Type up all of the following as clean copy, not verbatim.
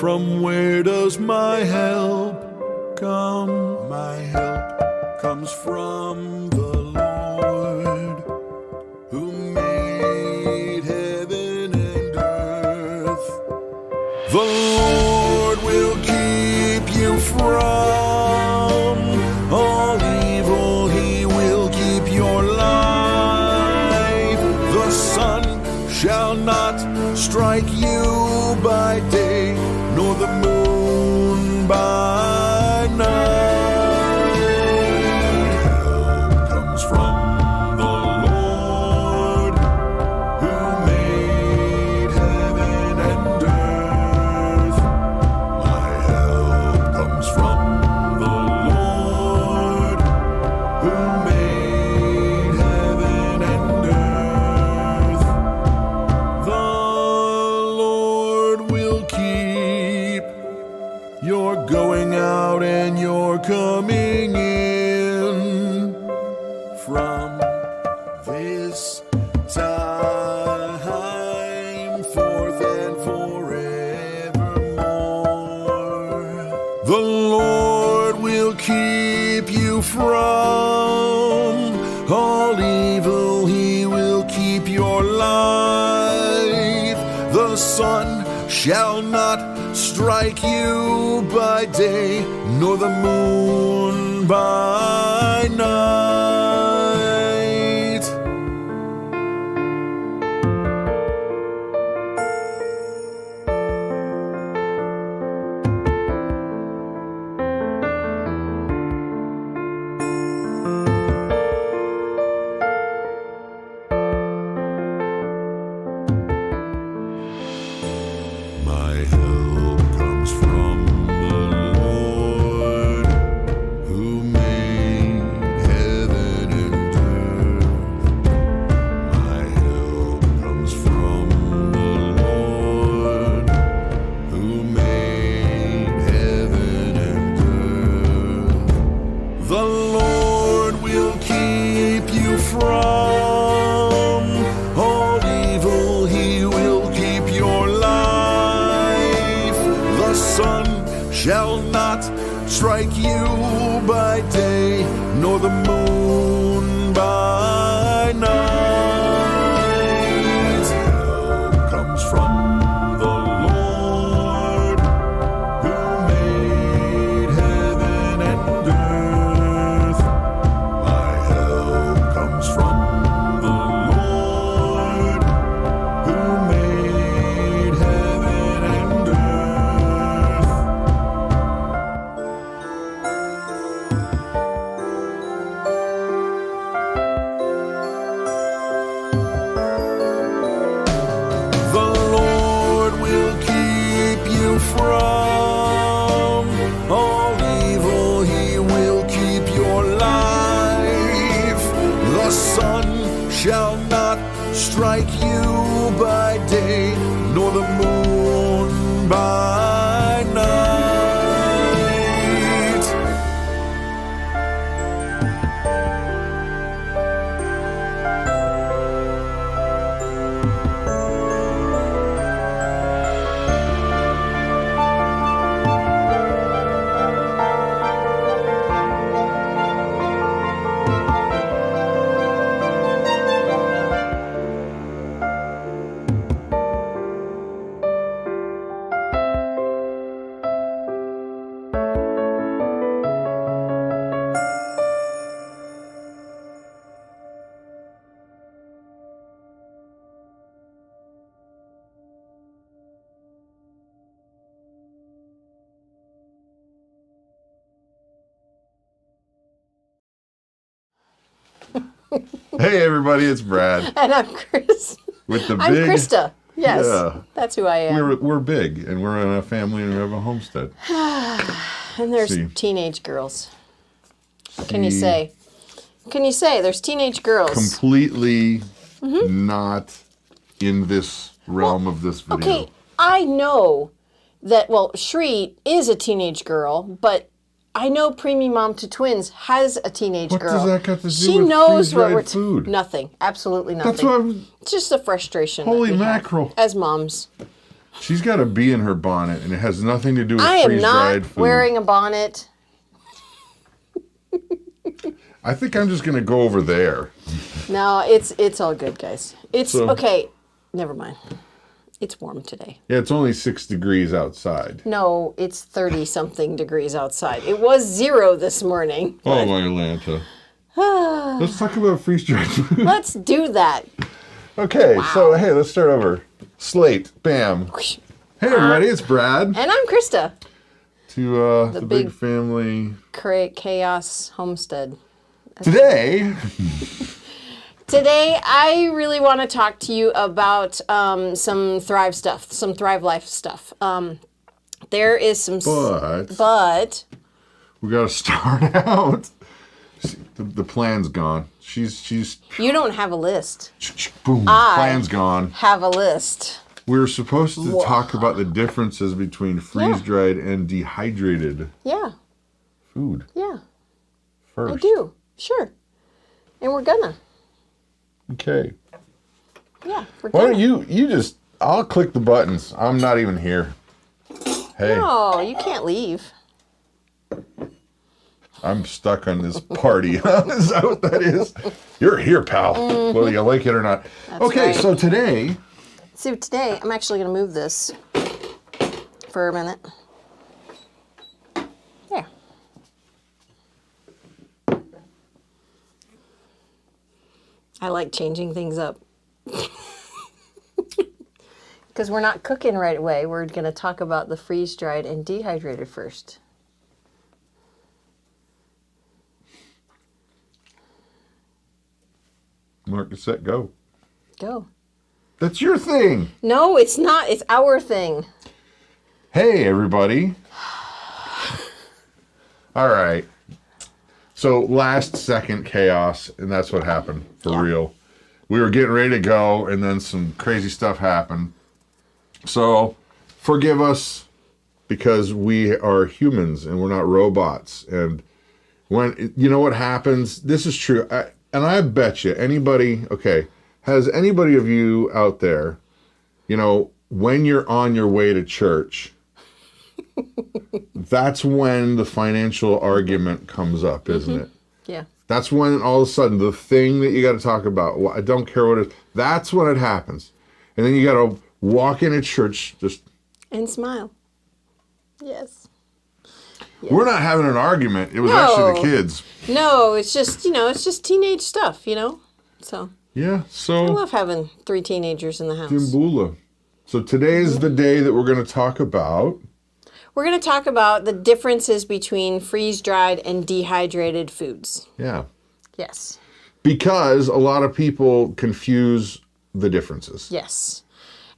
From where does my help come? My help comes from the Lord, who made heaven and earth. The Lord will keep you from all evil. He will keep your life. The sun shall not strike you by day, nor the moon by night. Help comes from the Lord, who made heaven and earth. My help comes from the Lord, who made heaven and earth. The Lord will keep your going out and your coming in from this time forth and forevermore. The Lord will keep you from all evil. He will keep your life. The sun shall not strike you by day, nor the moon by night. My help comes from the Lord, who made heaven and earth. My help comes from the Lord, who made heaven and earth. The Lord will keep you from all evil. He will keep your life. The sun shall not strike you by day, nor the moon by night. Help comes from the Lord, who made heaven and earth. My help comes from the Lord, who made heaven and earth. The Lord will keep you from all evil. He will keep your life. The sun shall not strike you by day, nor the moon by night. Hey everybody, it's Brad And I'm Chris. with the I'm big. Krista. Yes, Yeah. that's who I am. We're big, and we're in a family, and we have a homestead. And there's See. teenage girls. What can you say? Can you say there's teenage girls? Completely not in this realm of this video. Okay, I know that, well, Shri is a teenage girl, but I know Preemie Mom to Twins has a teenage What girl. does that got to do She with knows what freeze-dried we're food? Nothing. Absolutely nothing. That's what I'm... It's just a frustration. Holy that we have mackerel. as moms. She's got a bee in her bonnet, and it has nothing to do with I am freeze-dried not food. wearing a bonnet. I think I'm just going to go over there. No, it's all good, guys. It's So- okay. Never mind. It's warm today. Yeah, it's only 6 degrees outside. No, it's 30-something degrees outside. It was 0 this morning. Oh, my Atlanta. Let's talk about freeze-dried food. Let's do that. Okay, so hey, let's start over. Slate, bam. Hey everybody, it's Brad. And I'm Christa. To the Big Big Family. Chaos Homestead. Today, Today, I really want to talk to you about some Thrive stuff, some Thrive Life stuff. There is some... but we got to start out. See, the plan's gone. She's You don't have a list. boom. Plan's gone. Have a list. We were supposed to talk about the differences between freeze-dried and dehydrated Yeah, food yeah, first. I do. Sure. And we're gonna. Okay. Yeah, we're Why gonna. don't you just, I'll click the buttons. I'm not even here. Hey, No, you can't leave. I'm stuck on this party. Is that what that is? You're here, pal. Whether you like it or not. Okay, right. so today, So today, I'm actually gonna move this for a minute. There. I like changing things up. Because we're not cooking right away. We're going to talk about the freeze-dried and dehydrated first. mark, set, go. Go. That's your thing. No, it's not. It's our thing. Hey, everybody. All right. So last second chaos, and that's what happened for Yeah. real. We were getting ready to go, and then some crazy stuff happened. So forgive us because we are humans and we're not robots. And when, you know what happens, this is true. And I bet you anybody, okay, has anybody of you out there, you know, when you're on your way to church, that's when the financial argument comes up, isn't it? Yeah. That's when all of a sudden the thing that you got to talk about, I don't care what it is, that's when it happens. And then you got to walk into church just... And smile. Yes. We're not having an argument. It was No. actually the kids. No, it's just, it's just teenage stuff, So Yeah, I so love having 3 teenagers in the house. Jimbula. So today is the day that we're going to talk about... We're going to talk about the differences between freeze-dried and dehydrated foods. Yeah. Yes. Because a lot of people confuse the differences. Yes.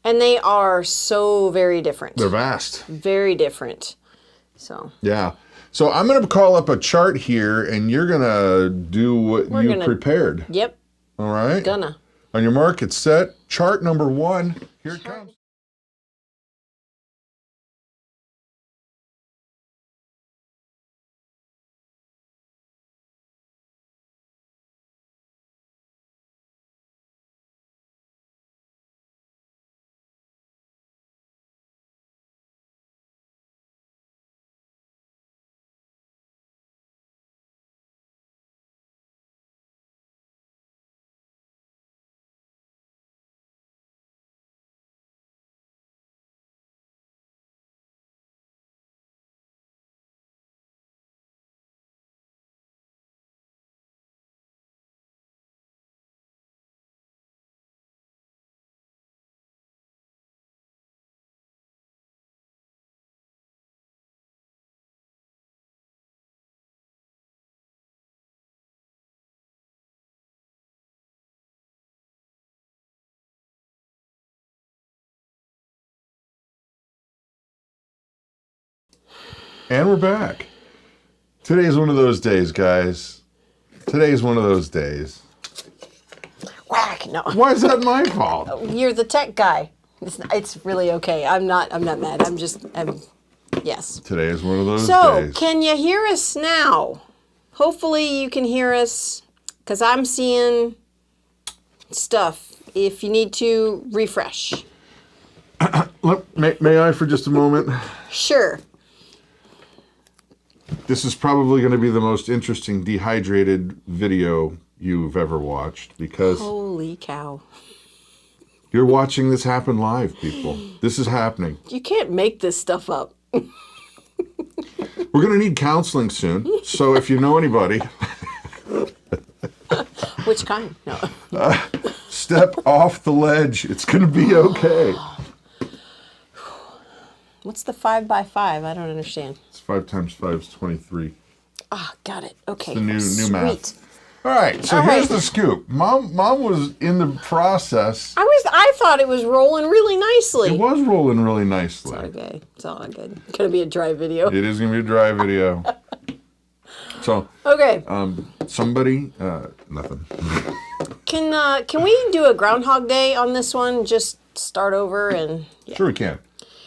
And they are so very different. They're vast. Very different. So, Yeah. So I'm going to call up a chart here, and you're going to do what you prepared. yep, All right? gonna. On your mark, it's set. Chart number 1. Here it comes. And we're back. Today's one of those days, guys. Today's one of those days. Whack! No, Why is that my fault? you're the tech guy. It's really okay. I'm not mad. Yes. Today is one of those So, days. can you hear us now? Hopefully you can hear us, because I'm seeing stuff. If you need to, refresh. May I for just a moment? Sure. This is probably going to be the most interesting dehydrated video you've ever watched because Holy cow. you're watching this happen live, people. This is happening. You can't make this stuff up. We're going to need counseling soon. So if you know anybody, Which kind? No. step off the ledge. It's going to be okay. What's the 5 by 5? I don't understand. It's 5 times 5 is 23. Ah, got it. Okay. The new Sweet. math. All right, so All here's right. the scoop. Mom was in the process. I thought it was rolling really nicely. It was rolling really nicely. Okay. It's all good. It's gonna be a dry video. It is going to be a dry video. So, Okay. somebody, nothing. Can we do a Groundhog Day on this one? Just start over and Sure we can.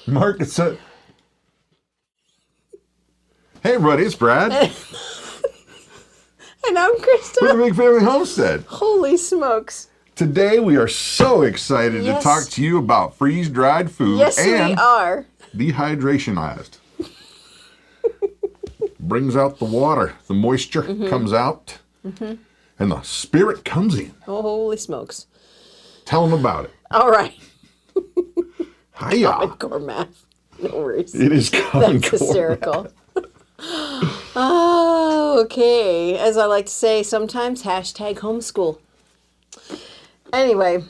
Mark, it's a... Hey, everybody, it's Brad. And I'm We're Christa. the Big Family Homestead. Holy smokes. Today, we are so excited Yes. to talk to you about freeze-dried food Yes, we and are. dehydrationized. Brings out the water. The moisture comes out. And the spirit comes in. Oh, holy smokes. Tell them about it. All right. Hiya. Core math. No worries. It is Common That's Core. hysterical. Oh, okay. As I like to say sometimes, hashtag homeschool. Anyway,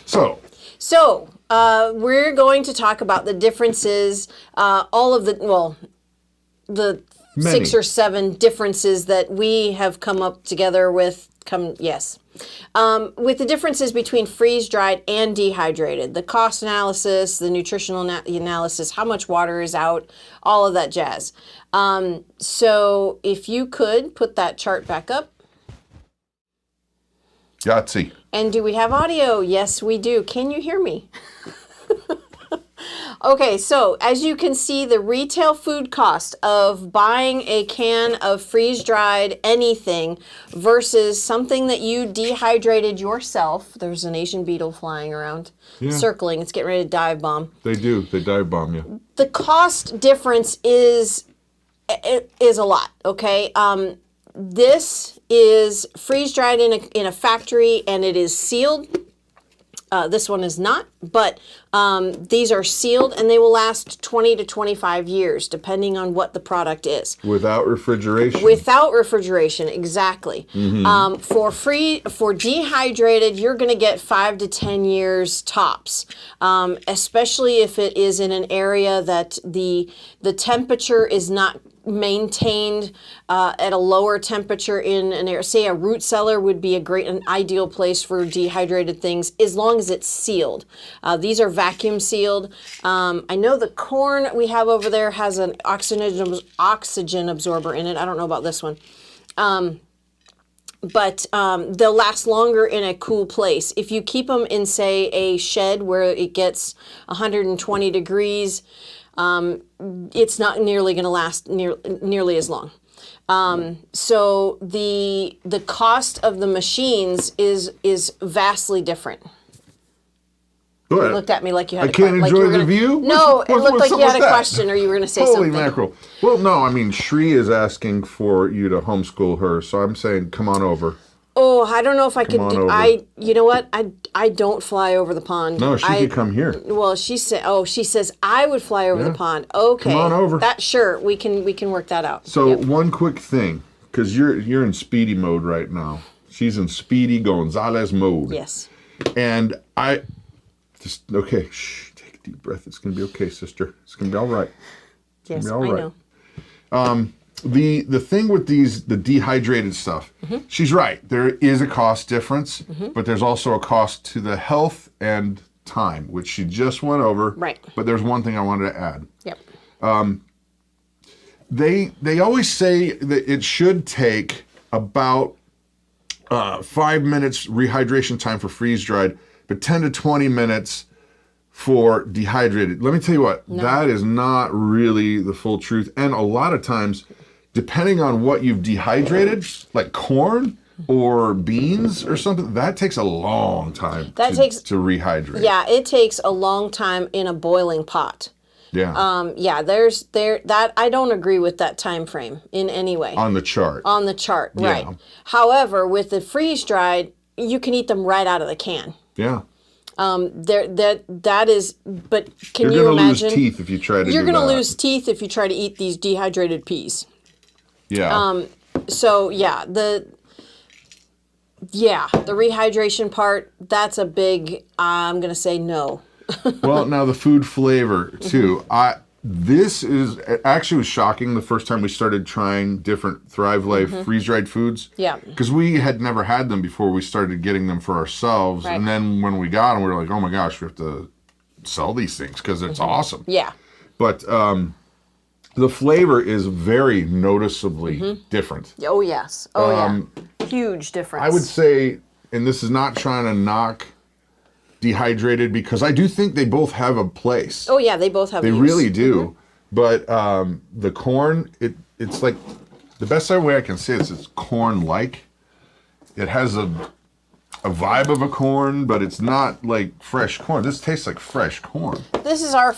So, we're going to talk about the differences, the Many. 6 or 7 differences that we have come up together with. With the differences between freeze-dried and dehydrated, the cost analysis, the nutritional analysis, how much water is out, all of that jazz. So if you could put that chart back up. Yahtzee. And do we have audio? Yes, we do. Can you hear me? Okay, so as you can see, the retail food cost of buying a can of freeze-dried anything versus something that you dehydrated yourself. There's an Asian beetle flying around, circling. It's getting ready to dive bomb. They do. They dive bomb you. The cost difference is a lot, okay? This is freeze-dried in a factory, and it is sealed. This one is not, but these are sealed, and they will last 20 to 25 years, depending on what the product is. Without refrigeration. Without refrigeration, exactly. For dehydrated, you're going to get 5 to 10 years tops, especially if it is in an area that the temperature is not maintained at a lower temperature in an area. Say a root cellar would be an ideal place for dehydrated things, as long as it's sealed. These are vacuum sealed. I know the corn we have over there has an oxygen absorber in it. I don't know about this one. But they'll last longer in a cool place. If you keep them in, say, a shed where it gets 120 degrees, it's not nearly going to last nearly as long. So the cost of the machines is vastly different. Go You ahead. looked at me like you had I can't like you enjoy were the gonna- view? No, What's- it looked like you what's had a that? question or you were going to say Holy something. mackerel. Well, no, I mean, Shri is asking for you to homeschool her, so I'm saying come on over. Oh, I don't know if I could on do. over. You know what? I don't fly over the pond. No, she could come here. Well, she says I would fly over the pond. Okay. Come on over. That sure, we can work that out. So Yep. one quick thing, because you're in speedy mode right now. She's in speedy Gonzalez mode. Yes. And I just, okay, shh, take a deep breath. It's going to be okay, sister. It's going to be all right. Yes, be all I right. know. The thing with the dehydrated stuff, she's right. There is a cost difference, but there's also a cost to the health and time, which she just went over. Right. But there's one thing I wanted to add. Yep. They always say that it should take about 5 minutes rehydration time for freeze-dried, but 10 to 20 minutes for dehydrated. Let me tell you what, that is not really the full truth. And a lot of times, depending on what you've dehydrated, like corn, or beans or something, that takes a long time to rehydrate. Yeah, it takes a long time in a boiling pot. Yeah. Yeah, that I don't agree with that time frame in any way. On the chart. On the chart, right. However, with the freeze dried, you can eat them right out of the can. Yeah. That is, but can you imagine? You're going to lose teeth if you try to do that. You're going to lose teeth if you try to eat these dehydrated peas. Yeah. So yeah, the rehydration part, that's a big, I'm going to say no. Well, now the food flavor too. This is actually was shocking the first time we started trying different Thrive Life freeze-dried foods. Yeah. Because we had never had them before we started getting them for ourselves. Right. And then when we got them, we were like, oh my gosh, we have to sell these things because it's awesome. Yeah. But the flavor is very noticeably different. Oh, yes. Oh, yeah. Huge difference. I would say, and this is not trying to knock Dehydrated, because I do think they both have a place. Oh, yeah, they both have They use. really do. But the corn, it's like, the best way I can say it is it's corn-like. It has a vibe of a corn, but it's not like fresh corn. This tastes like fresh corn. This is our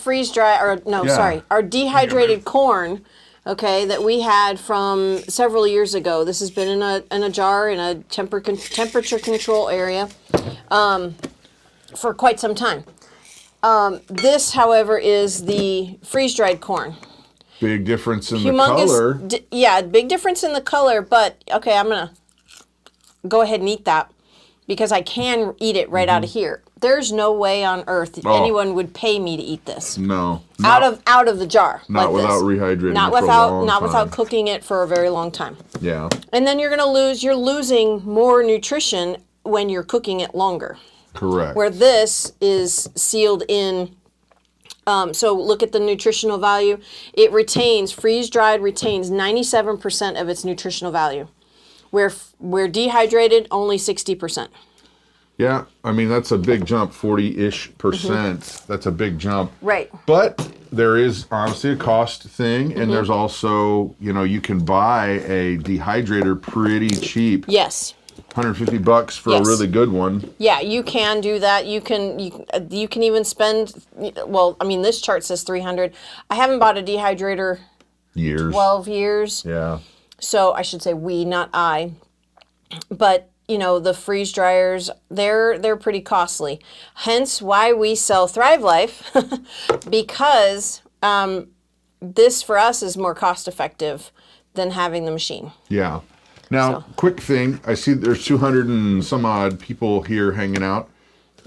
our dehydrated corn, okay, that we had from several years ago. This has been in a jar in a temperature control area for quite some time. This, however, is the freeze-dried corn. Big difference in the color. Big difference in the color, but okay, I'm going to go ahead and eat that because I can eat it right out of here. There's no way on earth anyone would pay me to eat this. No. Out of the jar. Not like without this. rehydrating Not it for without a long not time. without cooking it for a very long time. Yeah. And then you're losing more nutrition when you're cooking it longer. Correct. Where this is sealed in. So look at the nutritional value. It freeze-dried retains 97% of its nutritional value. Where dehydrated, only 60%. Yeah, I mean, that's a big jump, 40-ish%. That's a big jump. Right. But there is honestly a cost thing, and there's also, you can buy a dehydrator pretty cheap. Yes. $150 for a really good one. Yeah, you can do that. You can even spend, well, I mean, this chart says $300. I haven't bought a dehydrator 12 years. Yeah. So I should say we, not I. But, the freeze dryers, they're pretty costly. Hence why we sell Thrive Life, because this for us is more cost effective than having the machine. Yeah. Now, quick thing, I see there's 200 and some odd people here hanging out.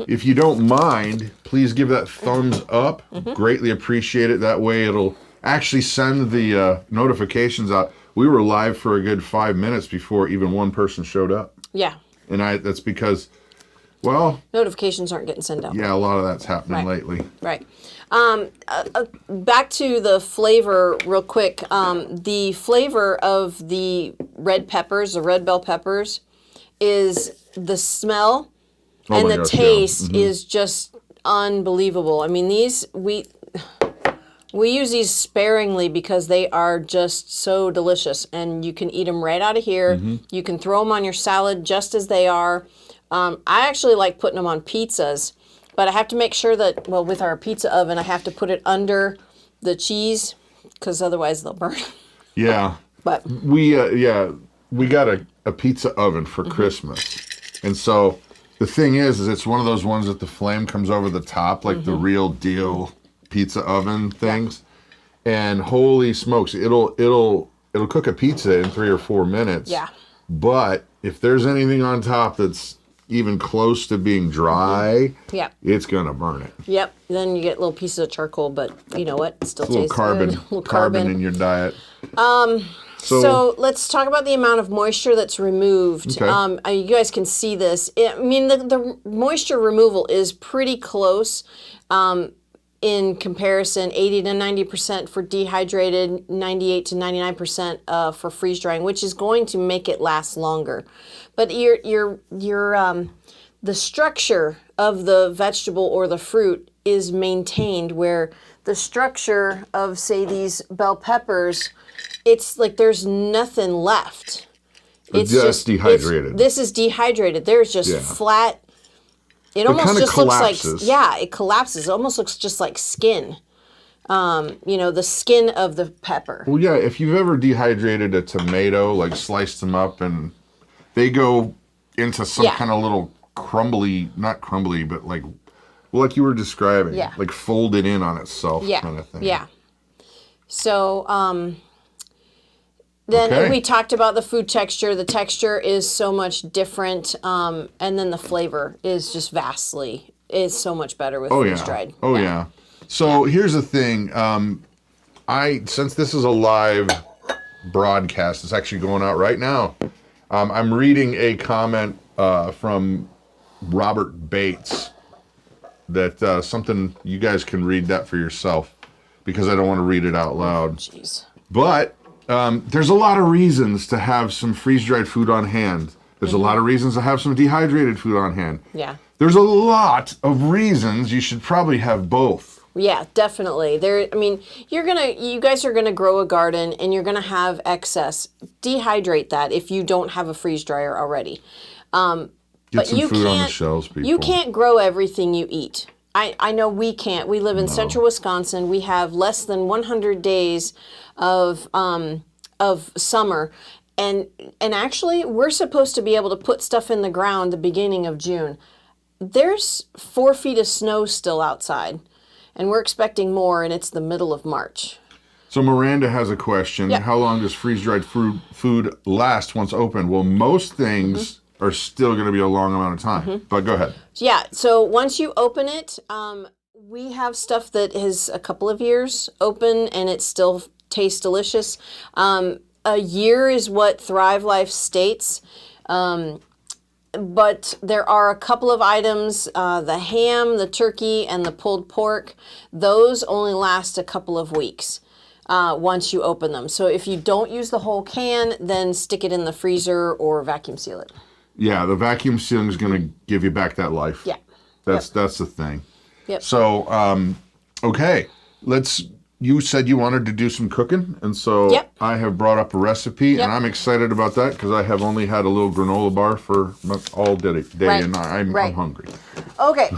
If you don't mind, please give that thumbs up. Greatly appreciate it. That way it'll actually send the notifications out. We were live for a good 5 minutes before even one person showed up. Yeah. And that's because, well... notifications aren't getting sent out. Yeah, a lot of that's happening lately. Right. Back to the flavor real quick. The flavor of the red peppers, the red bell peppers, is the smell and the taste is just unbelievable. I mean, we use these sparingly because they are just so delicious, and you can eat them right out of here. You can throw them on your salad just as they are. I actually like putting them on pizzas, but I have to make sure that, well, with our pizza oven, I have to put it under the cheese because otherwise they'll burn. Yeah. But we got a pizza oven for Christmas. And so the thing is it's one of those ones that the flame comes over the top, like the real deal pizza oven things. And holy smokes, it'll cook a pizza in 3 or 4 minutes. Yeah. But if there's anything on top that's even close to being dry, it's gonna burn it. Yep. Then you get little pieces of charcoal, but you know what? It still tastes carbon, good. A little carbon in your diet. So let's talk about the amount of moisture that's removed. Okay. You guys can see this. I mean, the moisture removal is pretty close in comparison. 80 to 90% for dehydrated, 98 to 99% for freeze drying, which is going to make it last longer. But the structure of the vegetable or the fruit is maintained, where the structure of, say, these bell peppers, it's like there's nothing left. It's just dehydrated. This is dehydrated. There's just Yeah. flat. It almost kinda just collapses. looks like, yeah, it collapses. It almost looks just like skin. You know, the skin of the pepper. Well, yeah, if you've ever dehydrated a tomato, like sliced them up and they go into some Yeah. kind of little crumbly, not crumbly, but like you were describing, Yeah. like folded in on itself Yeah, kind of thing. yeah. So, then Okay. we talked about the food texture. The texture is so much different, and then the flavor is just is so much better with Oh, freeze yeah. dried. Oh, yeah. So here's the thing. Since this is a live broadcast, it's actually going out right now. I'm reading a comment from Robert Bates that something, you guys can read that for yourself because I don't want to read it out loud. Jeez. But there's a lot of reasons to have some freeze-dried food on hand. There's a lot of reasons to have some dehydrated food on hand. Yeah. There's a lot of reasons you should probably have both. Yeah, definitely. You guys are gonna grow a garden and you're gonna have excess. Dehydrate that if you don't have a freeze dryer already. Get some food on the shelves, people. You can't grow everything you eat. I know we can't. We live in central Wisconsin. We have less than 100 days of summer. And actually, we're supposed to be able to put stuff in the ground the beginning of June. There's 4 feet of snow still outside, and we're expecting more, and it's the middle of March. So Miranda has a question. Yep. How long does freeze-dried food last once opened? Well, most things are still going to be a long amount of time. But go ahead. Yeah, so once you open it, we have stuff that is a couple of years open, and it still tastes delicious. A year is what Thrive Life states. But there are a couple of items, the ham, the turkey, and the pulled pork. Those only last a couple of weeks once you open them. So if you don't use the whole can, then stick it in the freezer or vacuum seal it. Yeah, the vacuum sealing is going to give you back that life. Yeah. That's the thing. Yep. So, okay, you said you wanted to do some cooking, and so Yep. I have brought up a recipe, Yep. and I'm excited about that because I have only had a little granola bar for all day, Right. and I'm Right. hungry. Okay,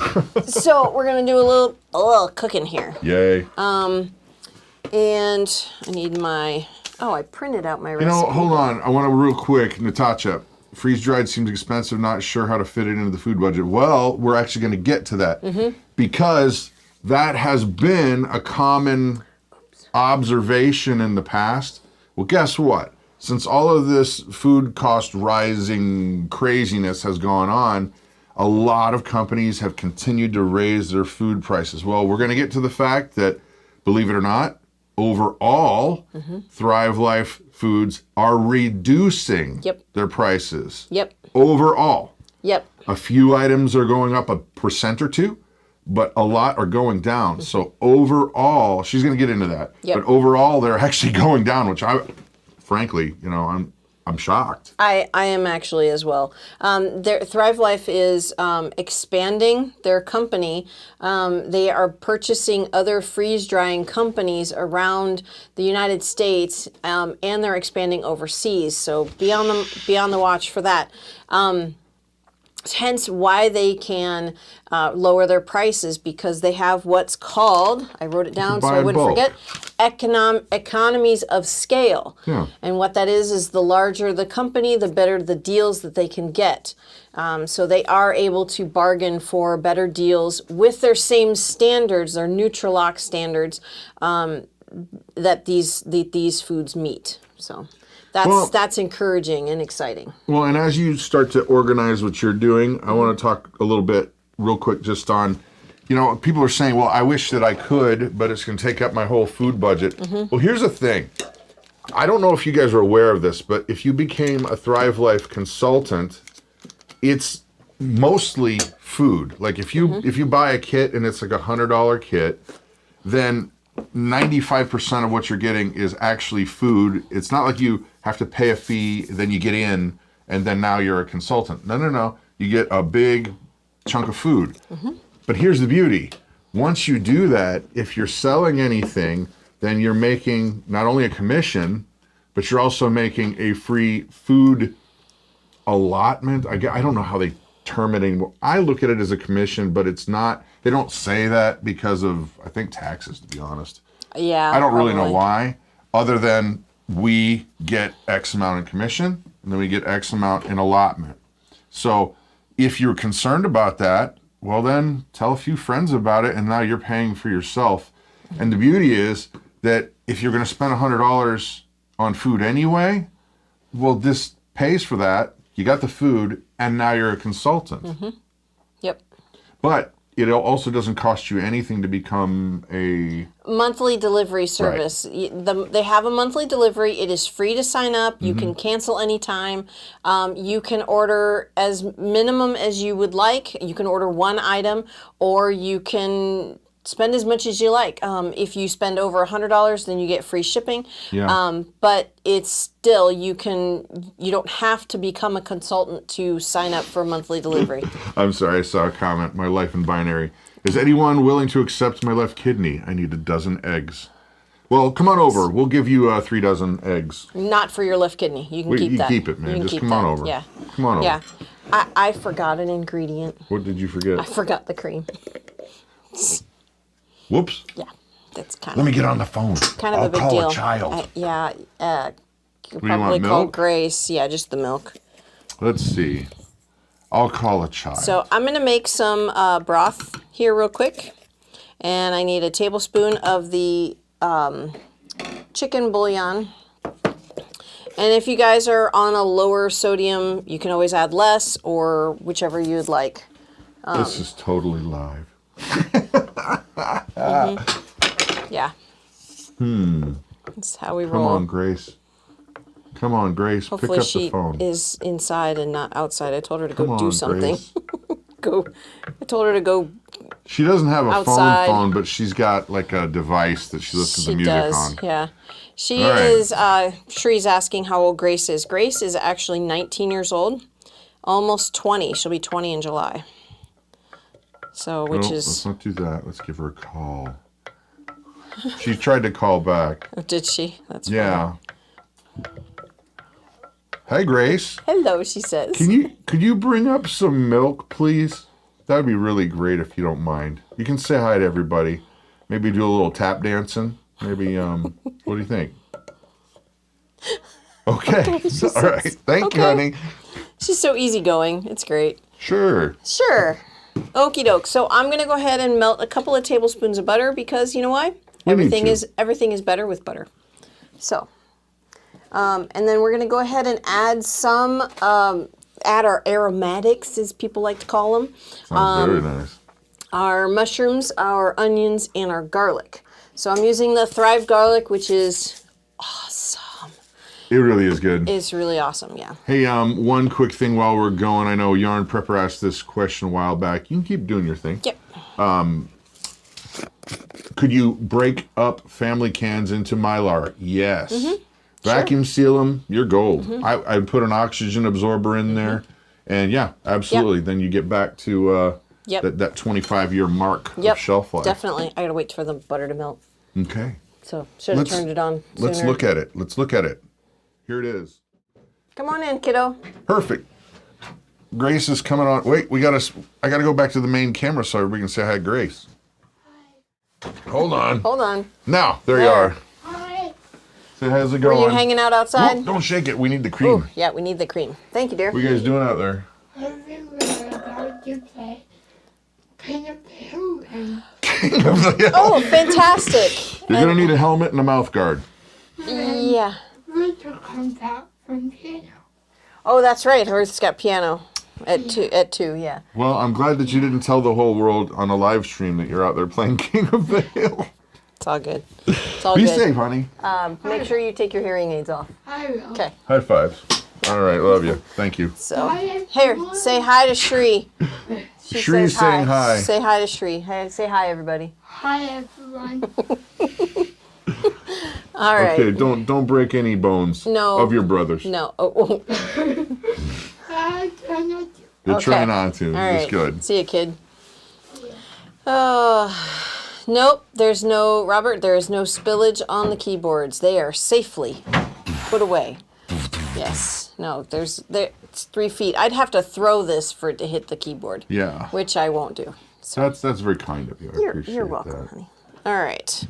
so we're gonna do a little cooking here, Yay. and I need I printed out my You recipe. know, hold on. I want to real quick, Natasha. Freeze-dried seems expensive, not sure how to fit it into the food budget. Well, we're actually going to get to that because that has been a common observation in the past. Well, guess what? Since all of this food cost rising craziness has gone on, a lot of companies have continued to raise their food prices. Well, we're going to get to the fact that, believe it or not, overall, Thrive Life foods are reducing their prices. Yep. Overall. Yep. A few items are going up 1% or 2%, but a lot are going down. So overall, she's going to get into that. Yep. But overall, they're actually going down, which frankly, I'm shocked. I am actually as well. Thrive Life is expanding their company. They are purchasing other freeze drying companies around the United States, and they're expanding overseas. So be on the watch for that. Hence why they can lower their prices, because they have what's called, I wrote it down so I wouldn't forget, economies of scale. Yeah. And what that is the larger the company, the better the deals that they can get. So they are able to bargain for better deals with their same standards, their Nutrillock standards, that these foods meet. So that's encouraging and exciting. Well, and as you start to organize what you're doing, I want to talk a little bit real quick just on, people are saying, well, I wish that I could, but it's going to take up my whole food budget. Well, here's the thing. I don't know if you guys are aware of this, but if you became a Thrive Life consultant, it's mostly food. Like if you buy a kit and it's like $100 kit, then 95% of what you're getting is actually food. It's not like you have to pay a fee, then you get in, and then now you're a consultant. No. You get a big chunk of food. But here's the beauty. Once you do that, if you're selling anything, then you're making not only a commission, but you're also making a free food allotment. I don't know how they term it anymore. I look at it as a commission, but it's not. They don't say that because of, I think, taxes, to be honest. Yeah. I don't really know probably. why, other than we get X amount in commission, and then we get X amount in allotment. So if you're concerned about that, well, then tell a few friends about it, and now you're paying for yourself. And the beauty is that if you're going to spend $100 on food anyway, well, this pays for that. You got the food, and now you're a consultant. Mm-hmm. Yep. But it also doesn't cost you anything to become a monthly delivery service. Right. They have a monthly delivery. It is free to sign up. You can cancel anytime. You can order as minimum as you would like. You can order one item, or you can spend as much as you like. If you spend over $100, then you get free shipping. Yeah. But it's still, you don't have to become a consultant to sign up for monthly delivery. I'm sorry, I saw a comment. My life in binary. Is anyone willing to accept my left kidney? I need a dozen eggs. Well, come on over. We'll give you 3 dozen eggs. Not for your left kidney. You can keep you that. keep it, man. Just come on over. Yeah. Come on over. Yeah. I forgot an ingredient. What did you forget? I forgot the cream. Whoops. Yeah, that's kind Let of me get on the phone. kind of I'll a big call deal. a child. Yeah, you do you probably want, call milk? Grace. Yeah, just the milk. Let's see. I'll call a child. So I'm gonna make some broth here real quick, and I need a tablespoon of the chicken bouillon. And if you guys are on a lower sodium, you can always add less or whichever you'd like. This is totally live. Yeah. That's how we Come roll. on, Grace. Come on, Grace. Hopefully Pick up she the phone. is inside and not outside. I told her to go Come do on, something. Grace. I told her to go. She doesn't have a outside. phone, but she's got like a device that she listens to She music does. on. Yeah. She All right. is, Shree's asking how old Grace is. Grace is actually 19 years old. Almost 20. She'll be 20 in July. So, which No, is... let's not do that. Let's give her a call. She tried to call back. Oh, did she? That's Yeah. Hey, Grace. funny. Hello, she says. Could you bring up some milk, please? That would be really great if you don't mind. You can say hi to everybody. Maybe do a little tap dancing. Maybe, what do you think? Okay. All right. Thank you, honey. She's so easygoing. It's great. Sure. Sure. Okie doke. So I'm going to go ahead and melt a couple of tablespoons of butter because you know why? We need to. Everything is better with butter. So, and then we're going to go ahead and add some, add our aromatics, as people like to call them. Sounds very nice. Our mushrooms, our onions, and our garlic. So I'm using the Thrive garlic, which is awesome. It really is good. It's really awesome, yeah. Hey, one quick thing while we're going. I know Yarn Prepper asked this question a while back. You can keep doing your thing. Yep. Could you break up family cans into Mylar? Yes. Vacuum seal them. You're gold. I put an oxygen absorber in there, and yeah, absolutely. Then you get back to that 25-year mark of shelf life. Definitely. I gotta wait for the butter to melt. Okay. So should have turned it on sooner. Let's look at it. Let's look at it. Here it is. Come on in, kiddo. Perfect. Grace is coming on. Wait, I gotta go back to the main camera so we can say hi, Grace. Hi. Hold on. Hold on. Now, there you There. are. Hi. Say, how's it going? Were you hanging out outside? Whoa, don't shake it. We need the cream. Ooh, yeah, we need the cream. Thank you, dear. What are you guys doing out there? Everywhere about to play King of the Hill and Oh, fantastic. You're gonna need a helmet and a mouth guard. Yeah. Rachel comes out from piano. Oh, that's right. Earth's got piano at two, yeah. Well, I'm glad that you didn't tell the whole world on a live stream that you're out there playing King of the Hill. It's all good. It's all Be good. safe, honey. Make sure you take your hearing aids off. I will. Okay. High fives. All right, love you. Thank you. So, Bye, here, everyone. say hi to Shree. She Shree's says saying hi. Say hi to Shree. Hey, say hi, everybody. Hi everyone. All right. Okay, don't break any bones No. of your brothers. No. Oh. I cannot. You're Okay. trying not to. All right. It's good. See you, kid. Oh, nope. There's no, Robert, there is no spillage on the keyboards. They are safely put away. Yes. no, it's 3 feet. I'd have to throw this for it to hit the keyboard. Yeah. Which I won't do. So That's very kind of you. I appreciate you're welcome, that. honey. All right.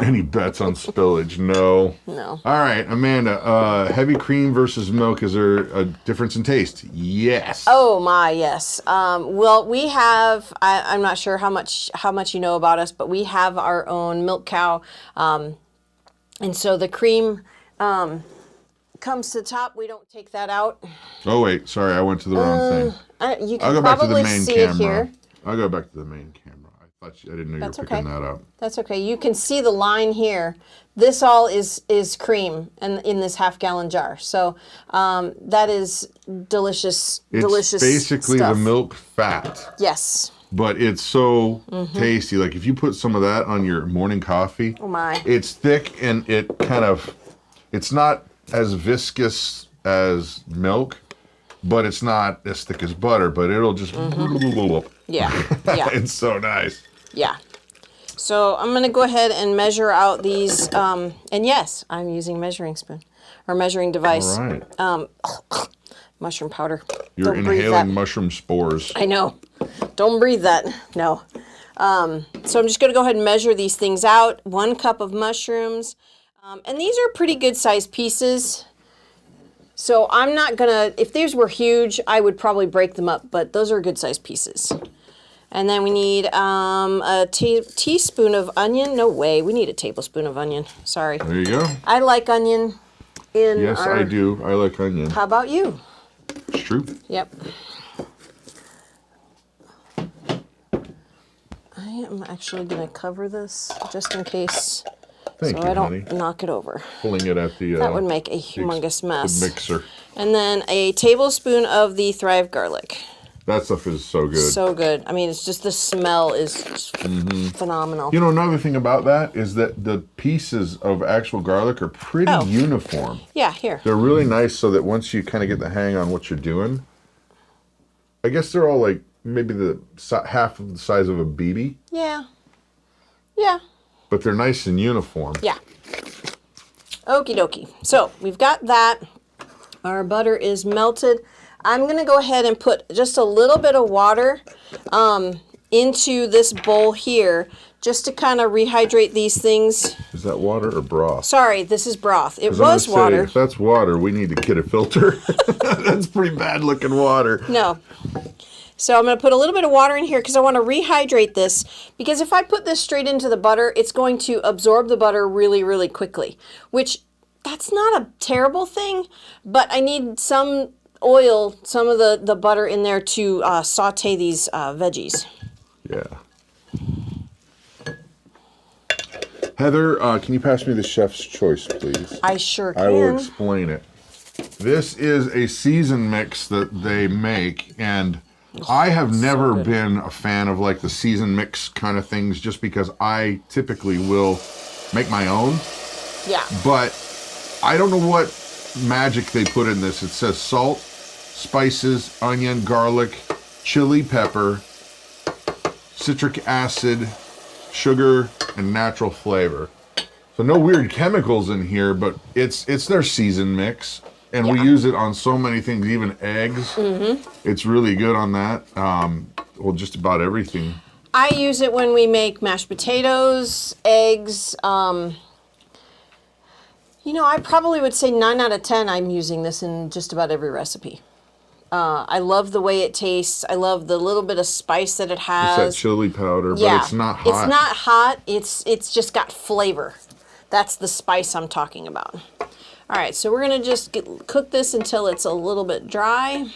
Any bets on spillage? No. No. All right, Amanda. Heavy cream versus milk. Is there a difference in taste? Yes. Oh my, yes. Well, we have. I'm not sure how much you know about us, but we have our own milk cow, and so the cream comes to the top. We don't take that out. Oh wait, sorry, I went to the wrong thing. You I'll can go back to the probably main see it camera. here. I'll go back to the main camera. I didn't know That's you were picking that up. That's okay. You can see the line here. This all is cream and in this half-gallon jar. So that is delicious. Delicious. It's basically stuff. the milk fat. Yes. But it's so tasty. Like if you put some of that on your morning coffee, Oh my. it's thick and it's not as viscous as milk, but it's not as thick as butter, but it'll just Yeah. Yeah. It's so nice. Yeah. So I'm going to go ahead and measure out these. And yes, I'm using measuring spoon or measuring device. All right. Mushroom powder. You're Don't breathe inhaling that. mushroom spores. I know. Don't breathe that. No. So I'm just going to go ahead and measure these things out. 1 cup of mushrooms. And these are pretty good sized pieces. So I'm not going to, if these were huge, I would probably break them up, but those are good sized pieces. And then we need a teaspoon of onion. No way, we need a tablespoon of onion. Sorry. There you go. I like onion in Yes, our... I do. I like onion. How about you? It's true. Yep. I am actually going to cover this just in case, Thank so you, I don't honey. knock it over. Pulling it at the That would make a humongous mess. the mixer. And then a tablespoon of the Thrive garlic. That stuff is so good. So good. I mean, it's just the smell is just phenomenal. You know, another thing about that is that the pieces of actual garlic are pretty uniform. Yeah, here. They're really nice so that once you kind of get the hang on what you're doing, I guess they're all like maybe the half of the size of a BB. Yeah. Yeah. But they're nice and uniform. Yeah. Okie dokie. So we've got that. Our butter is melted. I'm going to go ahead and put just a little bit of water into this bowl here just to kind of rehydrate these things. Is that water or broth? Sorry, this is broth. It 'Cause I'm gonna was say, water. if that's water, we need to get a filter. That's pretty bad looking water. No. So I'm going to put a little bit of water in here because I want to rehydrate this, because if I put this straight into the butter, it's going to absorb the butter really, really quickly, which that's not a terrible thing, but I need some oil, some of the butter in there to saute these veggies. Yeah. Heather, can you pass me the chef's choice, please? I sure can. I will explain it. This is a season mix that they make, and I have never been a fan of like the season mix kind of things, just because I typically will make my own. Yeah. But I don't know what magic they put in this. It says salt, spices, onion, garlic, chili pepper, citric acid, sugar, and natural flavor. So no weird chemicals in here, but it's their season mix. And we use it on so many things, even eggs. It's really good on that. Well, just about everything. I use it when we make mashed potatoes, eggs. You know, I probably would say 9 out of 10 I'm using this in just about every recipe. I love the way it tastes. I love the little bit of spice that it has. It's that chili powder, but it's not hot. It's not hot. It's just got flavor. That's the spice I'm talking about. All right, so we're gonna just cook this until it's a little bit dry.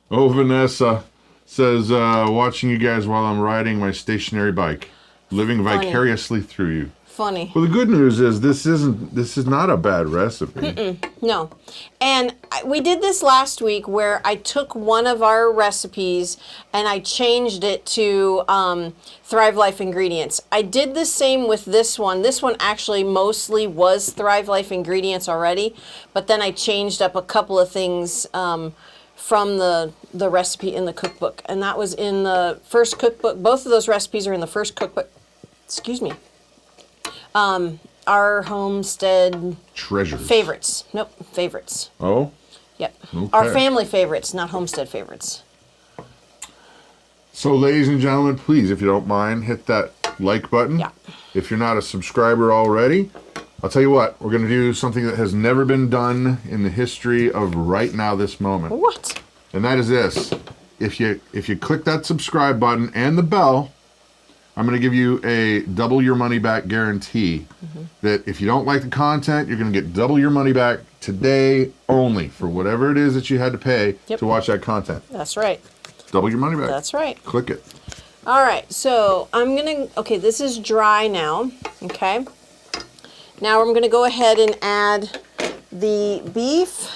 Oh, Vanessa says, watching you guys while I'm riding my stationary bike, living vicariously through you. Funny. Well, the good news is this is not a bad recipe. No. And we did this last week where I took one of our recipes and I changed it to Thrive Life ingredients. I did the same with this one. This one actually mostly was Thrive Life ingredients already, but then I changed up a couple of things from the recipe in the cookbook. And that was in the first cookbook. Both of those recipes are in the first cookbook. Excuse me. our homestead Treasures. favorites. Nope, favorites. Oh? Yep. Okay. Our family favorites, not homestead favorites. So, ladies and gentlemen, please, if you don't mind, hit that like button. Yeah. If you're not a subscriber already, I'll tell you what, we're going to do something that has never been done in the history of right now, this moment. What? And that is this. If you click that subscribe button and the bell, I'm going to give you a double your money back guarantee. That if you don't like the content, you're going to get double your money back today only for whatever it is that you had to pay to watch that content. That's right. Double your money back. That's right. Click it. All right, so I'm gonna, okay, this is dry now, okay? Now I'm gonna go ahead and add the beef.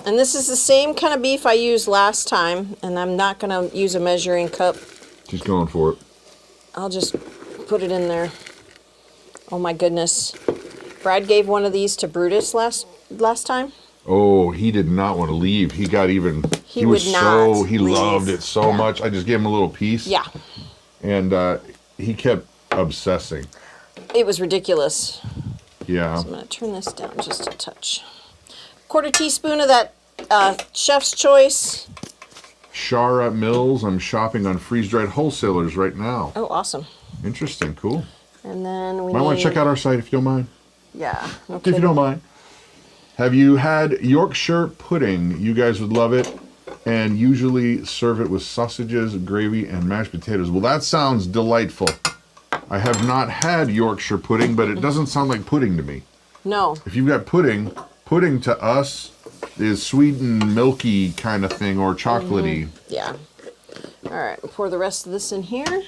And this is the same kind of beef I used last time, and I'm not gonna use a measuring cup. She's going for it. I'll just put it in there. Oh my goodness. Brad gave one of these to Brutus last time. Oh, he did not want to leave. He got even. He would not He leave. loved it so much. I just gave him a little piece. Yeah. And he kept obsessing. It was ridiculous. Yeah. So I'm going to turn this down just a touch. 1/4 teaspoon of that Chef's Choice. Shara Mills. I'm shopping on freeze-dried wholesalers right now. Oh, awesome. Interesting. Cool. And then we Might want to check out our site if you don't mind. Yeah. No If you kidding. don't mind. Have you had Yorkshire pudding? You guys would love it. And usually serve it with sausages, gravy, and mashed potatoes. Well, that sounds delightful. I have not had Yorkshire pudding, but it doesn't sound like pudding to me. No. If you've got pudding, pudding to us is sweet and milky kind of thing, or chocolatey. Yeah. All right. Pour the rest of this in here.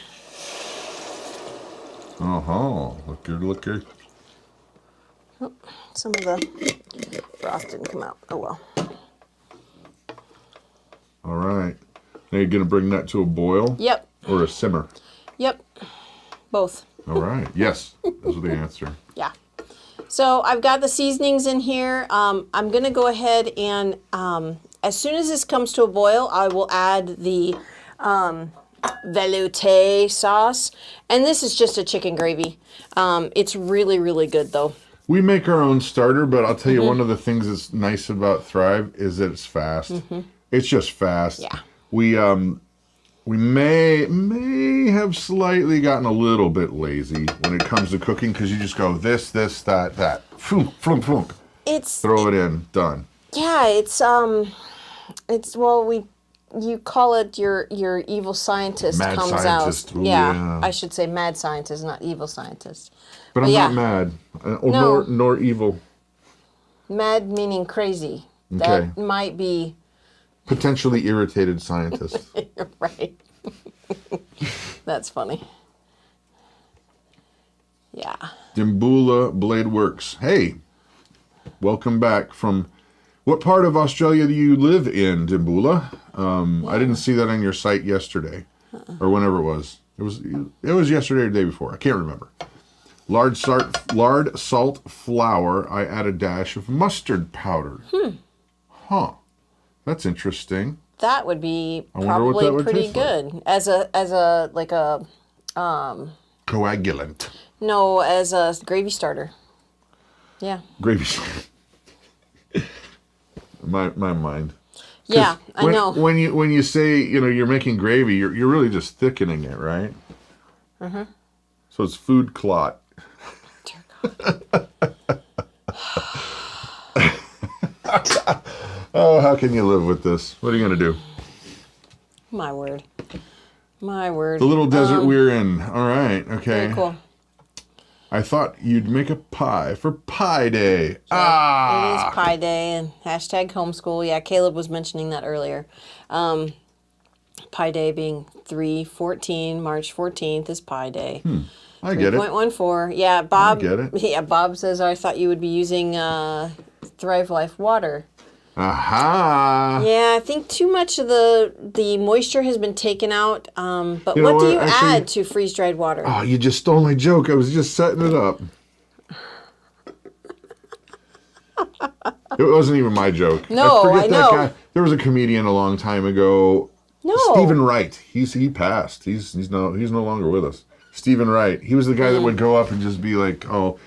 Uh-huh. Look good, look good. Oh, some of the broth didn't come out. Oh, well. All right. Now you're going to bring that to a boil? Yep. Or a simmer? Yep. Both. All right. Yes. Those are the answer. Yeah. So I've got the seasonings in here. I'm going to go ahead and as soon as this comes to a boil, I will add the velouté sauce. And this is just a chicken gravy. It's really, really good, though. We make our own starter, but I'll tell you one of the things that's nice about Thrive is that it's fast. It's just fast. Yeah. We may have slightly gotten a little bit lazy when it comes to cooking because you just go this, that. Flunk, flunk, flunk. Throw it in, done. Yeah, you call it your evil scientist Mad comes scientist. out. Ooh, Yeah, yeah. I should say mad scientist, not evil scientist. But I'm yeah. not mad, No. nor evil. Mad meaning crazy. Okay. That might be Potentially irritated scientist. right. That's funny. Yeah. Dimbula Blade Works. Hey, welcome back from. What part of Australia do you live in, Dimbula? I didn't see that on your site yesterday, or whenever it was. It was yesterday or the day before. I can't remember. Lard salt flour. I add a dash of mustard powder. Huh. That's interesting. That would be I wonder what that probably would pretty taste like. good as a like a Coagulant. no, as a gravy starter. Yeah. Gravy. my mind. 'Cause Yeah, I know. When you say you're making gravy, you're really just thickening it, right? So it's food clot. Dear God. Oh, how can you live with this? What are you gonna do? My word. My word. The little desert we're in. All right. Okay. Very cool. I thought you'd make a pie for Pie Day. It is Pie Day and hashtag homeschool. Yeah, Caleb was mentioning that earlier. Pie Day being 3/14, March 14th is Pie Day. I get it. 3.14. Yeah, Bob. I get it. Yeah, Bob says I thought you would be using Thrive Life water. Aha. Yeah, I think too much of the moisture has been taken out. But You know what do what? you Actually- add to freeze-dried water? Oh, you just stole my joke. I was just setting it up. It wasn't even my joke. No, forget I that know. guy. There was a comedian a long time ago. No. Stephen Wright. He passed. He's no longer with us. Stephen Wright. He was the guy that would go up and just be like, "Oh,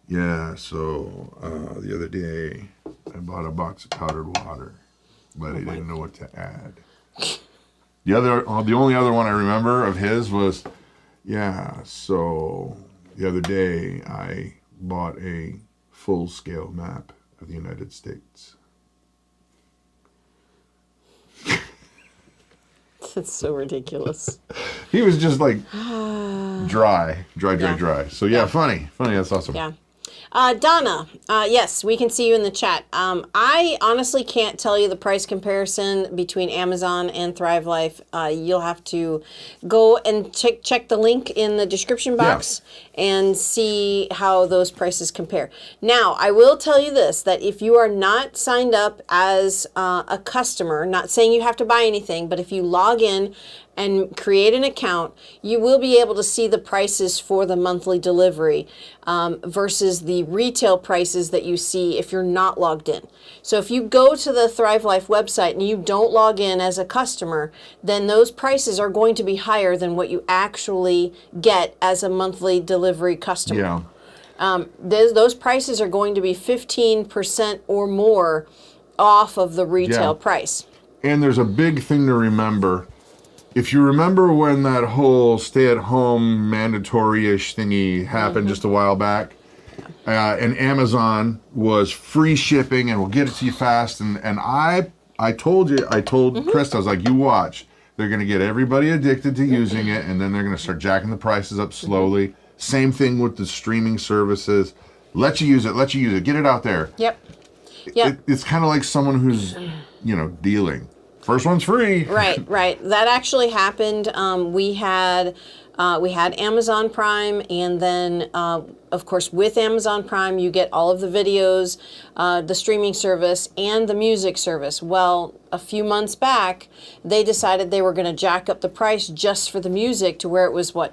yeah. So the other day, I bought a box of powdered water, but I didn't know what to add." The only other one I remember of his was, "Yeah. So the other day, I bought a full-scale map of the United States." That's so ridiculous. He was just like dry. So yeah, funny. That's awesome. Yeah. Donna, yes, we can see you in the chat. I honestly can't tell you the price comparison between Amazon and Thrive Life. You'll have to go and check the link in the description box and see how those prices compare. Now, I will tell you this, that if you are not signed up as a customer, not saying you have to buy anything, but if you log in and create an account, you will be able to see the prices for the monthly delivery versus the retail prices that you see if you're not logged in. So if you go to the Thrive Life website and you don't log in as a customer, then those prices are going to be higher than what you actually get as a monthly delivery customer. Yeah. Those prices are going to be 15% or more off of the retail price. And there's a big thing to remember. If you remember when that whole stay-at-home mandatory-ish thingy happened just a while back, and Amazon was free shipping and we'll get it to you fast, and I told Christa, I was like, you watch. They're going to get everybody addicted to using it, and then they're going to start jacking the prices up slowly. Same thing with the streaming services. Let you use it, get it out there. Yep. It's kind of like someone who's, dealing. First one's free. Right. That actually happened. We had Amazon Prime, and then, of course, with Amazon Prime, you get all of the videos, the streaming service, and the music service. Well, a few months back, they decided they were going to jack up the price just for the music to where it was I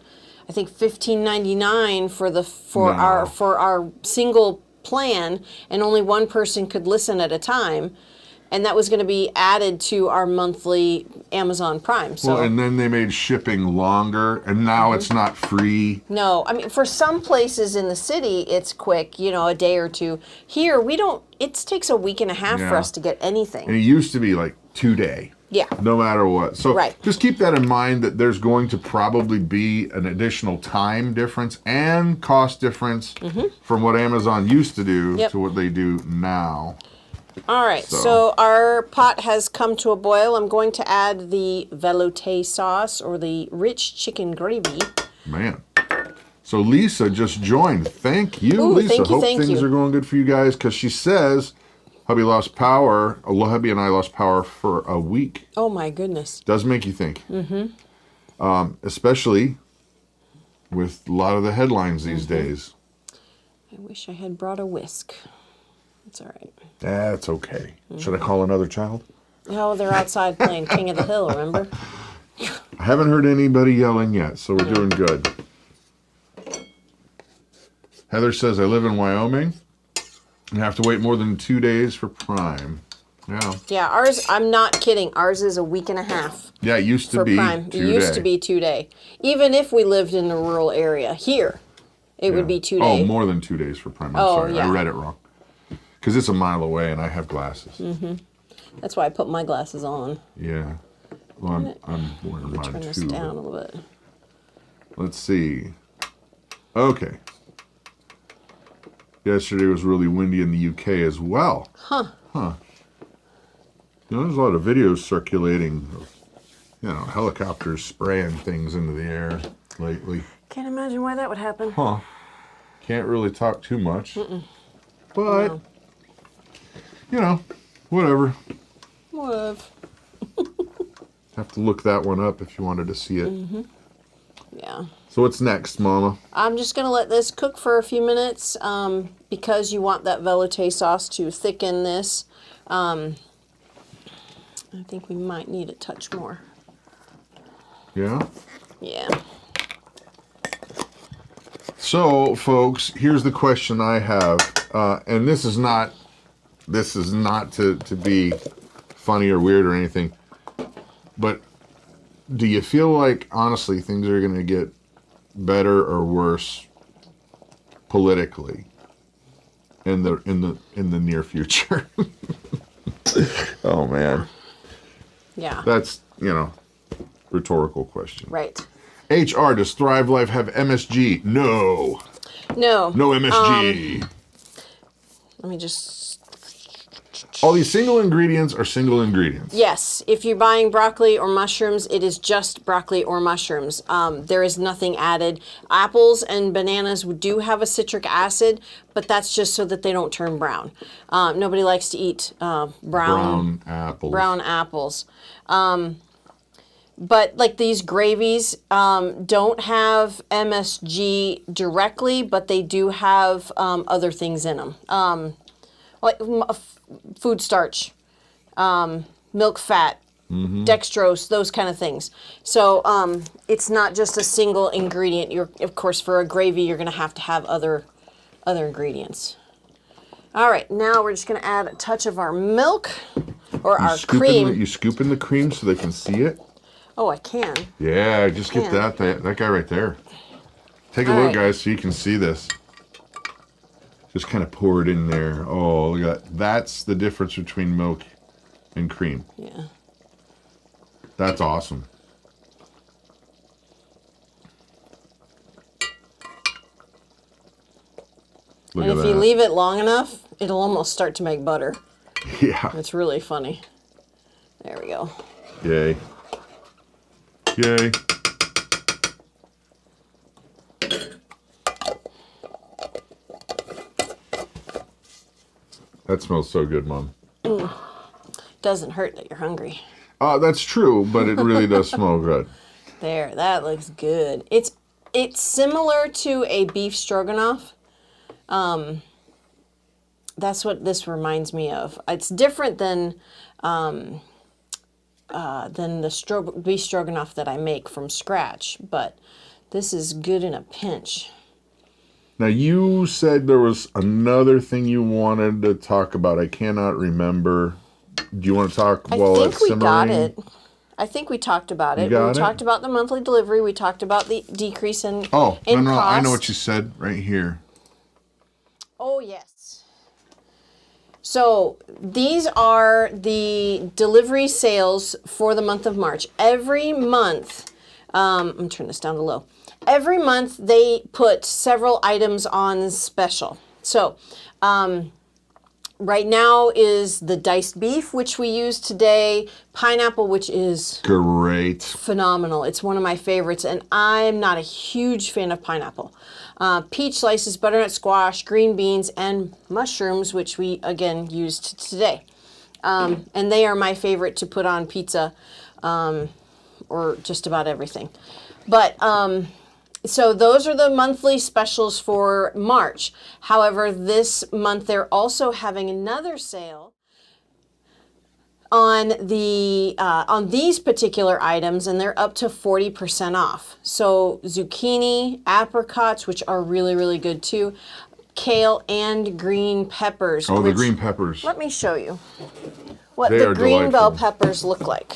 think $15.99 for our single plan, and only one person could listen at a time. And that was going to be added to our monthly Amazon Prime. So, well, and then they made shipping longer, and now it's not free. No, I mean, for some places in the city, it's quick, a day or two. Here, it takes a week and a half for us to get anything. And it used to be like 2 day. Yeah. No matter what. So just keep that in mind, that there's going to probably be an additional time difference and cost difference from what Amazon used to do to what they do now. All right, so our pot has come to a boil. I'm going to add the velouté sauce, or the rich chicken gravy. Man. So Lisa just joined. Thank you, Lisa. Thank you. Hope things are going good for you guys, because she says hubby lost power. Hubby and I lost power for a week. Oh, my goodness. Does make you think. Especially with a lot of the headlines these days. I wish I had brought a whisk. It's all right. That's okay. Should I call another child? No, they're outside playing King of the Hill, remember? I haven't heard anybody yelling yet, so we're doing good. Heather says, I live in Wyoming and have to wait more than 2 days for Prime. Yeah. Yeah, ours, I'm not kidding. Ours is a week and a half. Yeah, it used to be Prime. It used to be 2 day. Even if we lived in a rural area. Here, it would be 2 days. Oh, more than 2 days for Prime. I'm sorry. I read it wrong. Because it's a mile away and I have glasses. That's why I put my glasses on. Yeah. Well, I'm wearing mine Turn too. this down a little bit. Let's see. Okay. Yesterday was really windy in the UK as well. Huh. There's a lot of videos circulating of, helicopters spraying things into the air lately. Can't imagine why that would happen. Can't really talk too much. But, whatever. Have to look that one up if you wanted to see it. Yeah. So what's next, Mama? I'm just going to let this cook for a few minutes because you want that velouté sauce to thicken this. I think we might need a touch more. Yeah? Yeah. So, folks, here's the question I have, and this is not to be funny or weird or anything, but do you feel like, honestly, things are going to get better or worse politically in the near future? Oh man. Yeah. That's, rhetorical question. Right. HR, does Thrive Life have MSG? No. No. No MSG. Let me just... All these single ingredients are single ingredients. Yes. If you're buying broccoli or mushrooms, it is just broccoli or mushrooms. There is nothing added. Apples and bananas do have a citric acid, but that's just so that they don't turn brown. Nobody likes to eat brown apples. Brown apples. But like these gravies don't have MSG directly, but they do have other things in them. Like food starch, milk fat, dextrose, those kind of things. So it's not just a single ingredient. Of course, for a gravy, you're going to have other ingredients. All right, now we're just going to add a touch of our milk or our cream. You scoop in the cream so they can see it? Oh, I can. Yeah, just get that guy right there. Take a look, guys, so you can see this. Just kind of pour it in there. Oh, look at that. That's the difference between milk and cream. Yeah. That's awesome. Look And at if that. you leave it long enough, it'll almost start to make butter. Yeah. It's really funny. There we go. Yay. Yay. That smells so good, Mom. Doesn't hurt that you're hungry. That's true, but it really does smell good. There, that looks good. It's similar to a beef stroganoff. That's what this reminds me of. It's different than the beef stroganoff that I make from scratch, but this is good in a pinch. Now, you said there was another thing you wanted to talk about. I cannot remember. Do you want to talk while it's simmering? I think we got it. I think we talked about it. We talked about the monthly delivery. We talked about the decrease in no, cost. I know what you said right here. Oh, yes. So these are the delivery sales for the month of March. Every month, I'm going to turn this down to low. Every month they put several items on special. So right now is the diced beef, which we use today, pineapple, which is great, phenomenal. It's one of my favorites, and I'm not a huge fan of pineapple. Peach slices, butternut squash, green beans, and mushrooms, which we, again, used today. And they are my favorite to put on pizza or just about everything. But so those are the monthly specials for March. However, this month they're also having another sale on these particular items, and they're up to 40% off. So zucchini, apricots, which are really, really good too, kale, and green peppers. Oh, the green peppers. Let me show you what They the are green bell delightful. peppers look like.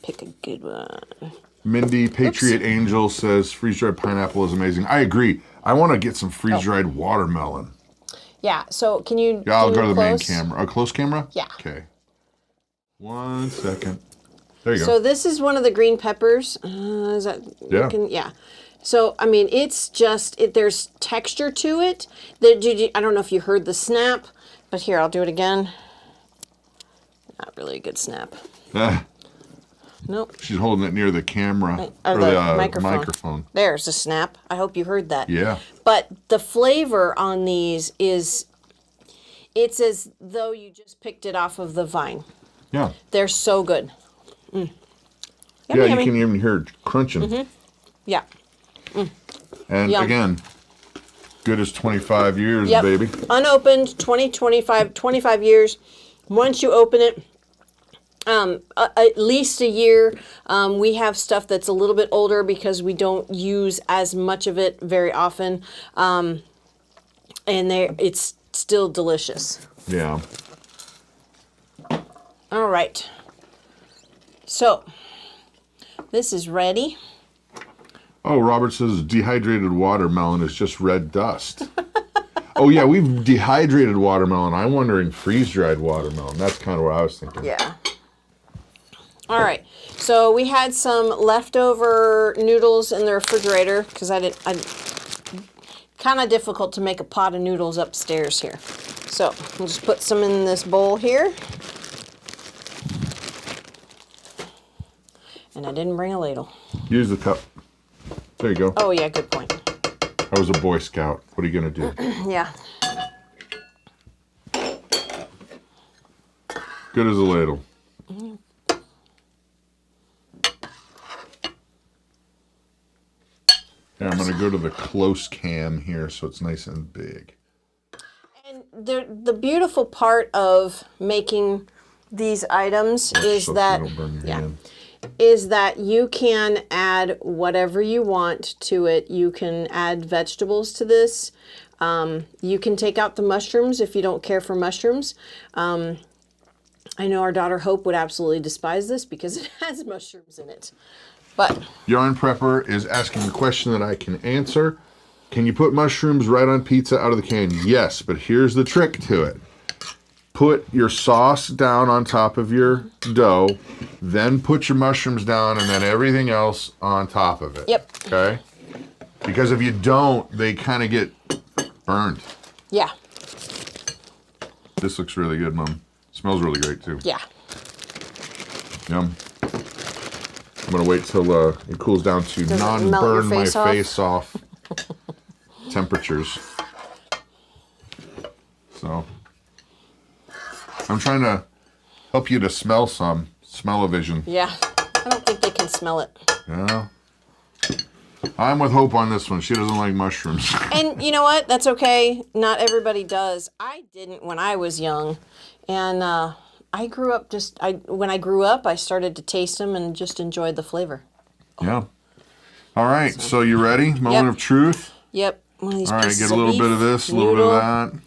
Pick a good one. Mindy, Patriot Angel says freeze-dried pineapple is amazing. I agree. I want to get some freeze-dried watermelon. Yeah, so can you Yeah, I'll go to the main close? camera. A close camera? Yeah. Okay. 1 second. There you So go. this is one of the green peppers. Is that Yeah. yeah. So I mean, it's just there's texture to it. I don't know if you heard the snap, but here I'll do it again. Not really a good snap. Nope. She's holding it near the camera Or or the the microphone. There's a snap. I hope you heard that. Yeah. But the flavor on these it's as though you just picked it off of the vine. Yeah. They're so good. Yeah, Yummy. you can even hear it crunching. Yeah. And Yum. again, good as 25 years, Yep. baby. Unopened, 25 years. Once you open it, at least a year. We have stuff that's a little bit older because we don't use as much of it very often. And it's still delicious. Yeah. All right. So, this is ready. Oh, Robert says dehydrated watermelon is just red dust. Oh, yeah, we've dehydrated watermelon. I'm wondering freeze-dried watermelon. That's kind of what I was thinking. Yeah. All right. So we had some leftover noodles in the refrigerator because kind of difficult to make a pot of noodles upstairs here. So we'll just put some in this bowl here. And I didn't bring a ladle. Use the cup. There you go. Oh, yeah, good point. I was a Boy Scout. What are you going to do? Yeah. Good as a ladle. Yeah, I'm going to go to the close cam here so it's nice and big. And the beautiful part of making these items is So that you don't burn your hand. is that you can add whatever you want to it. You can add vegetables to this. You can take out the mushrooms if you don't care for mushrooms. I know our daughter Hope would absolutely despise this because it has mushrooms in it. But Yarn Prepper is asking a question that I can answer. Can you put mushrooms right on pizza out of the can? Yes, but here's the trick to it. Put your sauce down on top of your dough, then put your mushrooms down, and then everything else on top of it. Yep. Okay? Because if you don't, they kind of get burned. yeah, This looks really good, Mom. Smells really great, too. yeah. Yum. I'm going to wait till it cools down to Does it melt your non-burn my face off? face off temperatures. So, I'm trying to help you to smell some. Smell-o-vision. Yeah. I don't think they can smell it. Yeah. I'm with Hope on this one. She doesn't like mushrooms. And you know what? That's okay. Not everybody does. I didn't when I was young. And I grew up when I grew up, I started to taste them and just enjoyed the flavor. Yeah. All right. So you ready? Moment Yep. of truth. Yep. One of these All right. pieces Get a little beef, bit of this, a little bit noodle. of that.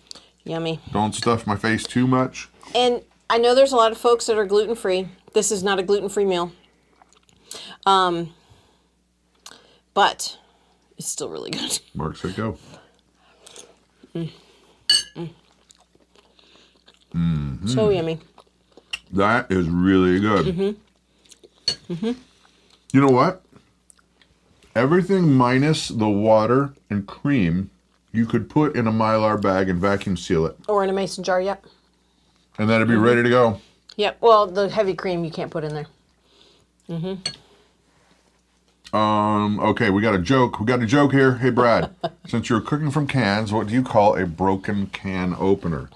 Yummy. Don't stuff my face too much. And I know there's a lot of folks that are gluten-free. This is not a gluten-free meal. But it's still really good. Mark said go. So yummy. That is really good. You know what? Everything minus the water and cream, you could put in a Mylar bag and vacuum seal it. Or in a mason jar, yep. And then it'd be ready to go. Yep. Well, the heavy cream you can't put in there. Okay, we got a joke. We got a joke here. Hey, Brad, since you're cooking from cans, what do you call a broken can opener?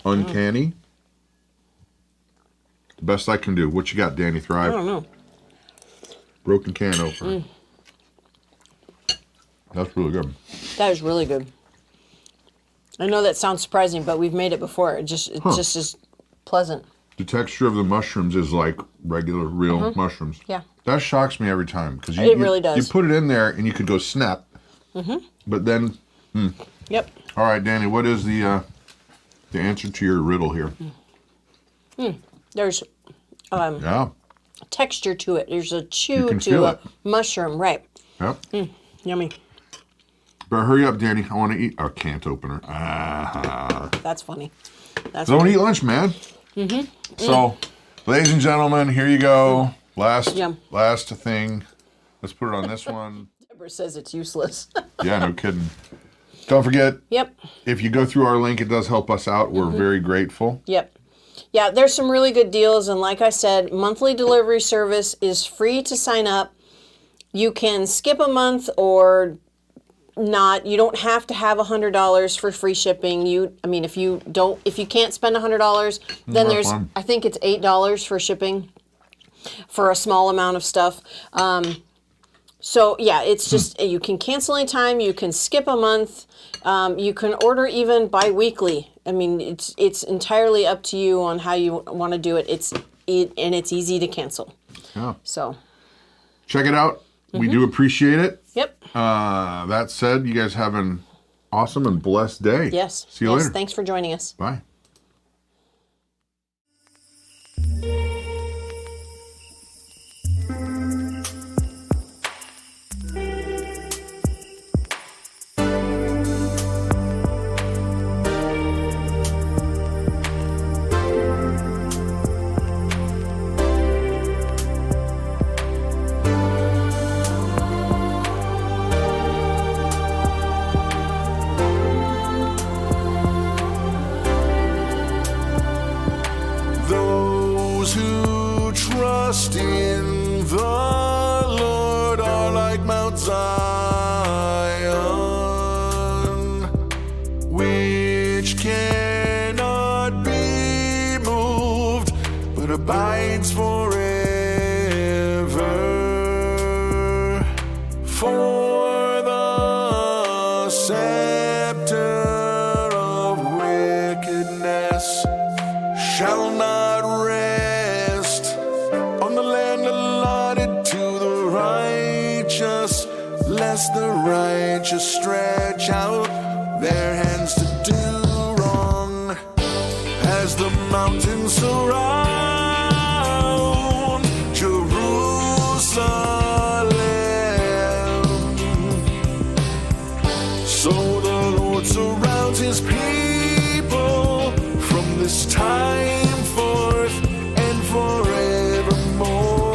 Uncanny? The best I can do. What you got, Danny Thrive? I don't know. Broken can opener. That's really good. That is really good. I know that sounds surprising, but we've made it before. It just is pleasant. The texture of the mushrooms is like regular, real mushrooms. Yeah. That shocks me every time because It really does. You put it in there and you could go snap, but then. Yep. All right, Danny. What is the answer to your riddle here? There's Yeah. texture to it. There's a You chew can to feel a it. mushroom, right? Yep. Yummy. But hurry up, Danny. I want to eat. Oh, can't opener. That's funny. That's Don't funny. eat lunch, man. So, ladies and gentlemen, here you go. Last thing. Let's put it on this one. Deborah says it's useless. Yeah, no kidding. Don't forget, Yep. if you go through our link, it does help us out. We're very grateful. Yep. Yeah, there's some really good deals. And like I said, monthly delivery service is free to sign up. You can skip a month or not. You don't have to have $100 for free shipping. If you can't spend $100, then Not there's, fun. I think it's $8 for shipping for a small amount of stuff. So yeah, it's just, you can cancel anytime, you can skip a month, you can order even bi-weekly. I mean, it's entirely up to you on how you want to do it. And it's easy to cancel. Yeah. So, Check it out. We do appreciate it. yep. That said, you guys have an awesome and blessed day. Yes. See you yes. later. Thanks for joining us. Bye. trust in the Lord are like Mount Zion, which cannot be moved, but abides forever. For the scepter of wickedness shall not rest on the land allotted to the righteous, lest the righteous stretch out their hands to do wrong. As the mountains surround Jerusalem, so the Lord surrounds his people from this time forth and forevermore.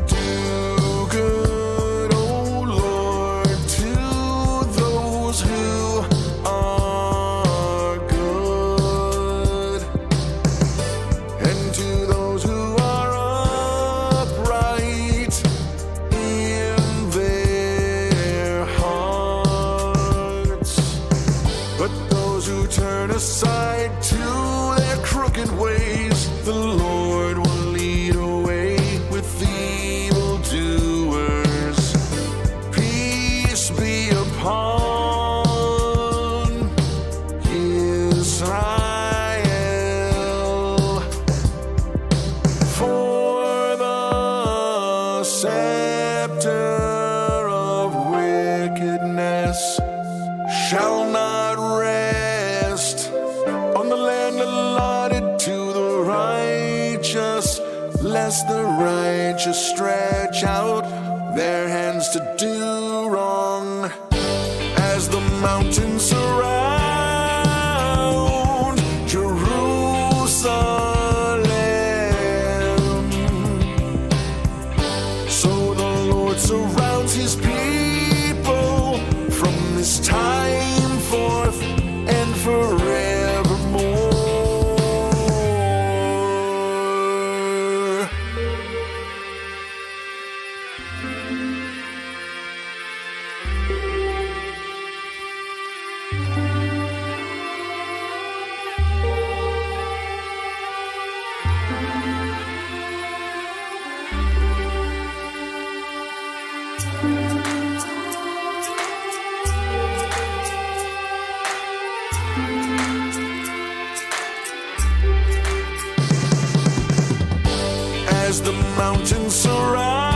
Do good, O Lord, to those who are good, and to those who are upright in their hearts. But those who turn aside to their crooked ways, the Lord will lead away with evildoers. Peace be upon Israel. For the scepter of wickedness shall not rest on the land allotted to the righteous, lest the righteous stretch out their hands to do wrong. As the mountains surround Jerusalem, so the Lord surrounds his people from this time forth and forevermore. As the mountains surround